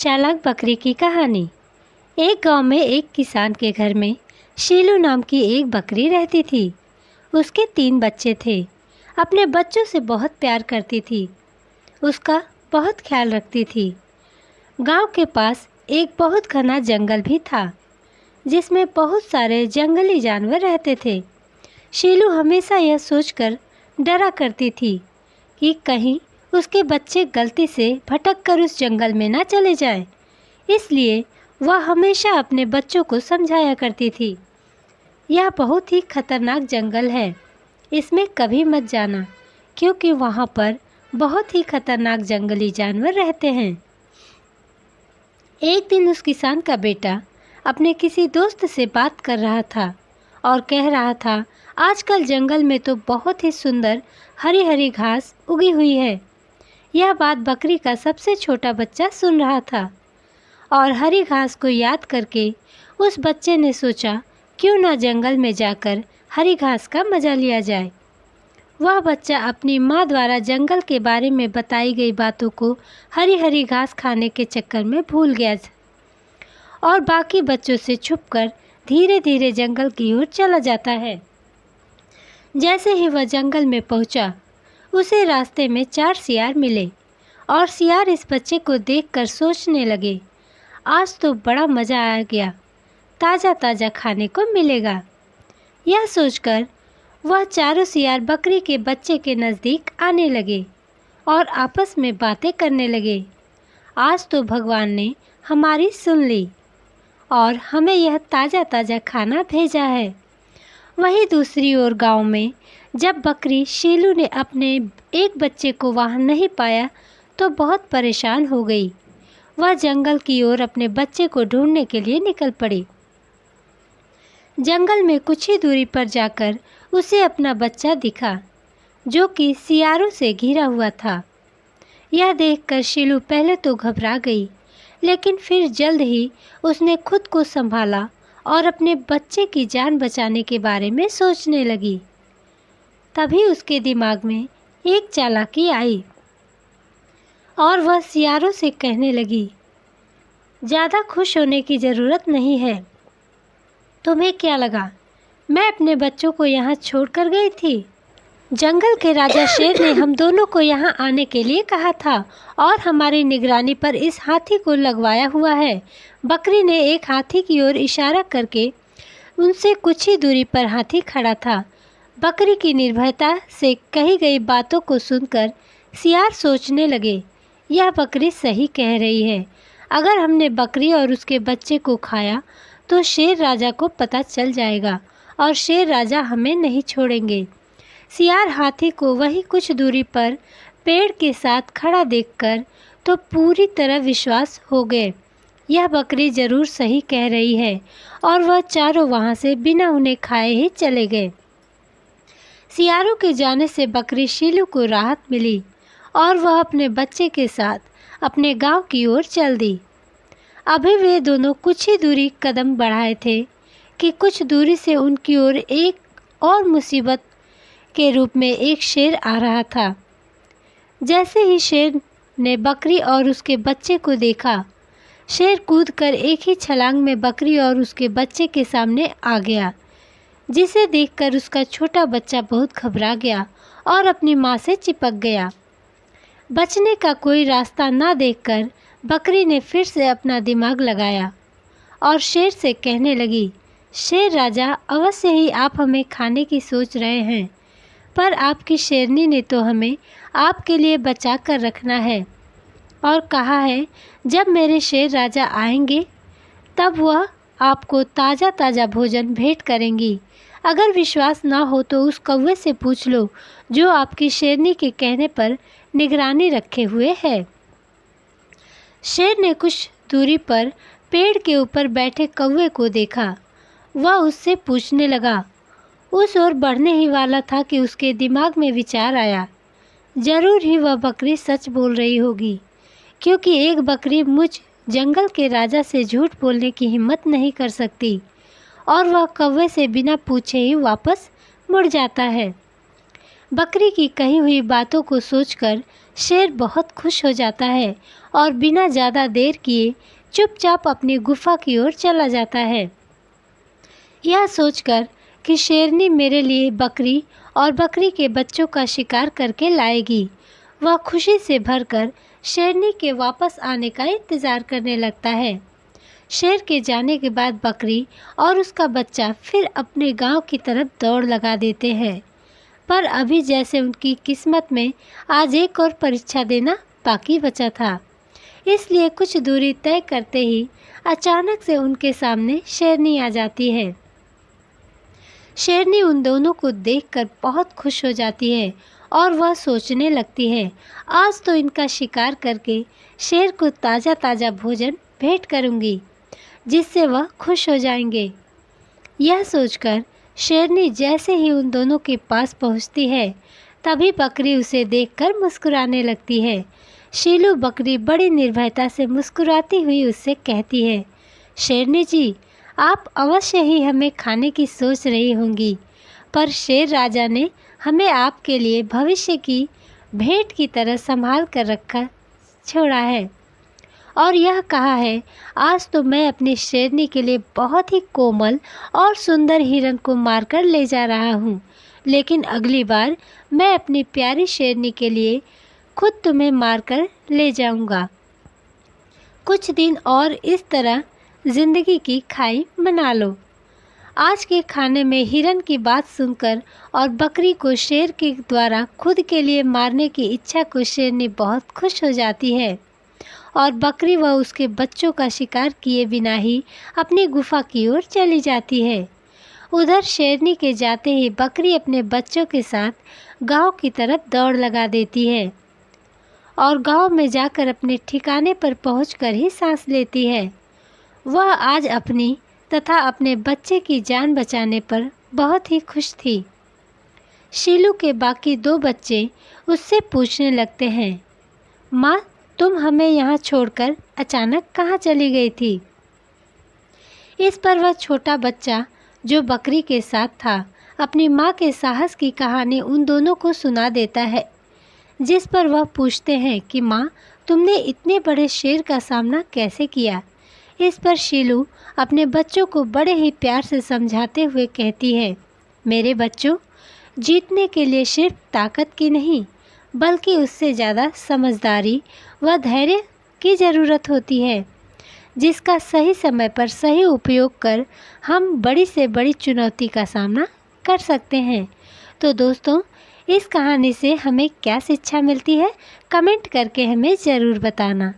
चालाक बकरी की कहानी। एक गांव में एक किसान के घर में शीलू नाम की एक बकरी रहती थी। उसके 3 बच्चे थे। अपने बच्चों से बहुत प्यार करती थी, उसका बहुत ख्याल रखती थी। गांव के पास एक बहुत घना जंगल भी था, जिसमें बहुत सारे जंगली जानवर रहते थे। शीलू हमेशा यह सोचकर डरा करती थी कि कहीं उसके बच्चे गलती से भटक कर उस जंगल में ना चले जाएं। इसलिए वह हमेशा अपने बच्चों को समझाया करती थी, यह बहुत ही खतरनाक जंगल है, इसमें कभी मत जाना, क्योंकि वहाँ पर बहुत ही खतरनाक जंगली जानवर रहते हैं। एक दिन उस किसान का बेटा अपने किसी दोस्त से बात कर रहा था और कह रहा था, आजकल जंगल में तो बहुत ही सुंदर हरी हरी घास उगी हुई है। यह बात बकरी का सबसे छोटा बच्चा सुन रहा था और हरी घास को याद करके उस बच्चे ने सोचा, क्यों ना जंगल में जाकर हरी घास का मज़ा लिया जाए। वह बच्चा अपनी माँ द्वारा जंगल के बारे में बताई गई बातों को हरी हरी घास खाने के चक्कर में भूल गया और बाकी बच्चों से छुपकर धीरे धीरे जंगल की ओर चला जाता है। जैसे ही वह जंगल में पहुंचा, उसे रास्ते में 4 सियार मिले और सियार इस बच्चे को देखकर सोचने लगे, आज तो बड़ा मज़ा आ गया, ताज़ा ताज़ा खाने को मिलेगा। यह सोचकर वह चारों सियार बकरी के बच्चे के नज़दीक आने लगे और आपस में बातें करने लगे। आज तो भगवान ने हमारी सुन ली और हमें यह ताज़ा ताज़ा खाना भेजा है। वहीं दूसरी ओर गांव में जब बकरी शीलू ने अपने एक बच्चे को वहां नहीं पाया तो बहुत परेशान हो गई। वह जंगल की ओर अपने बच्चे को ढूंढने के लिए निकल पड़ी। जंगल में कुछ ही दूरी पर जाकर उसे अपना बच्चा दिखा, जो कि सियारों से घिरा हुआ था। यह देखकर शीलू पहले तो घबरा गई, लेकिन फिर जल्द ही उसने खुद को संभाला और अपने बच्चे की जान बचाने के बारे में सोचने लगी। तभी उसके दिमाग में एक चालाकी आई और वह सियारों से कहने लगी, ज़्यादा खुश होने की ज़रूरत नहीं है। तुम्हें क्या लगा मैं अपने बच्चों को यहाँ छोड़कर गई थी? जंगल के राजा शेर ने हम दोनों को यहाँ आने के लिए कहा था और हमारी निगरानी पर इस हाथी को लगवाया हुआ है। बकरी ने एक हाथी की ओर इशारा करके उनसे कुछ ही दूरी पर हाथी खड़ा था। बकरी की निर्भयता से कही गई बातों को सुनकर सियार सोचने लगे, यह बकरी सही कह रही है। अगर हमने बकरी और उसके बच्चे को खाया तो शेर राजा को पता चल जाएगा और शेर राजा हमें नहीं छोड़ेंगे। सियार हाथी को वही कुछ दूरी पर पेड़ के साथ खड़ा देखकर तो पूरी तरह विश्वास हो गए, यह बकरी ज़रूर सही कह रही है, और वह चारों वहाँ से बिना उन्हें खाए ही चले गए। सियारों के जाने से बकरी शीलू को राहत मिली और वह अपने बच्चे के साथ अपने गांव की ओर चल दी। अभी वे दोनों कुछ ही दूरी कदम बढ़ाए थे कि कुछ दूरी से उनकी ओर एक और मुसीबत के रूप में एक शेर आ रहा था। जैसे ही शेर ने बकरी और उसके बच्चे को देखा, शेर कूदकर एक ही छलांग में बकरी और उसके बच्चे के सामने आ गया, जिसे देखकर उसका छोटा बच्चा बहुत घबरा गया और अपनी माँ से चिपक गया। बचने का कोई रास्ता ना देखकर बकरी ने फिर से अपना दिमाग लगाया और शेर से कहने लगी, शेर राजा, अवश्य ही आप हमें खाने की सोच रहे हैं, पर आपकी शेरनी ने तो हमें आपके लिए बचा कर रखना है और कहा है, जब मेरे शेर राजा आएंगे तब वह आपको ताज़ा ताज़ा भोजन भेंट करेंगी। अगर विश्वास ना हो तो उस कौवे से पूछ लो, जो आपकी शेरनी के कहने पर निगरानी रखे हुए है। शेर ने कुछ दूरी पर पेड़ के ऊपर बैठे कौवे को देखा। वह उससे पूछने लगा। उस ओर बढ़ने ही वाला था कि उसके दिमाग में विचार आया, जरूर ही वह बकरी सच बोल रही होगी, क्योंकि एक बकरी मुझ जंगल के राजा से झूठ बोलने की हिम्मत नहीं कर सकती और वह कौवे से बिना पूछे ही वापस मुड़ जाता है। बकरी की कही हुई बातों को सोचकर शेर बहुत खुश हो जाता है और बिना ज़्यादा देर किए चुपचाप अपनी गुफा की ओर चला जाता है। यह सोचकर कि शेरनी मेरे लिए बकरी और बकरी के बच्चों का शिकार करके लाएगी, वह खुशी से भरकर शेरनी के वापस आने का इंतज़ार करने लगता है। शेर के जाने के बाद बकरी और उसका बच्चा फिर अपने गांव की तरफ दौड़ लगा देते हैं, पर अभी जैसे उनकी किस्मत में आज एक और परीक्षा देना बाकी बचा था, इसलिए कुछ दूरी तय करते ही अचानक से उनके सामने शेरनी आ जाती है। शेरनी उन दोनों को देखकर बहुत खुश हो जाती है और वह सोचने लगती है, आज तो इनका शिकार करके शेर को ताज़ा ताज़ा भोजन भेंट करूंगी, जिससे वह खुश हो जाएंगे। यह सोचकर शेरनी जैसे ही उन दोनों के पास पहुंचती है, तभी बकरी उसे देखकर मुस्कुराने लगती है। शीलू बकरी बड़ी निर्भयता से मुस्कुराती हुई उससे कहती है, शेरनी जी, आप अवश्य ही हमें खाने की सोच रही होंगी, पर शेर राजा ने हमें आपके लिए भविष्य की भेंट की तरह संभाल कर रखा छोड़ा है और यह कहा है, आज तो मैं अपनी शेरनी के लिए बहुत ही कोमल और सुंदर हिरन को मारकर ले जा रहा हूँ, लेकिन अगली बार मैं अपनी प्यारी शेरनी के लिए खुद तुम्हें मारकर ले जाऊँगा। कुछ दिन और इस तरह ज़िंदगी की खाई मना लो। आज के खाने में हिरन की बात सुनकर और बकरी को शेर के द्वारा खुद के लिए मारने की इच्छा को शेरनी बहुत खुश हो जाती है और बकरी व उसके बच्चों का शिकार किए बिना ही अपनी गुफा की ओर चली जाती है। उधर शेरनी के जाते ही बकरी अपने बच्चों के साथ गांव की तरफ दौड़ लगा देती है और गांव में जाकर अपने ठिकाने पर पहुंचकर ही सांस लेती है। वह आज अपनी तथा अपने बच्चे की जान बचाने पर बहुत ही खुश थी। शीलू के बाकी दो बच्चे उससे पूछने लगते हैं, माँ, तुम हमें यहाँ छोड़कर अचानक कहाँ चली गई थी? इस पर वह छोटा बच्चा जो बकरी के साथ था, अपनी माँ के साहस की कहानी उन दोनों को सुना देता है, जिस पर वह पूछते हैं कि माँ, तुमने इतने बड़े शेर का सामना कैसे किया? इस पर शीलू अपने बच्चों को बड़े ही प्यार से समझाते हुए कहती है, मेरे बच्चों, जीतने के लिए सिर्फ ताकत की नहीं, बल्कि उससे ज़्यादा समझदारी व धैर्य की ज़रूरत होती है, जिसका सही समय पर सही उपयोग कर हम बड़ी से बड़ी चुनौती का सामना कर सकते हैं। तो दोस्तों, इस कहानी से हमें क्या शिक्षा मिलती है, कमेंट करके हमें ज़रूर बताना।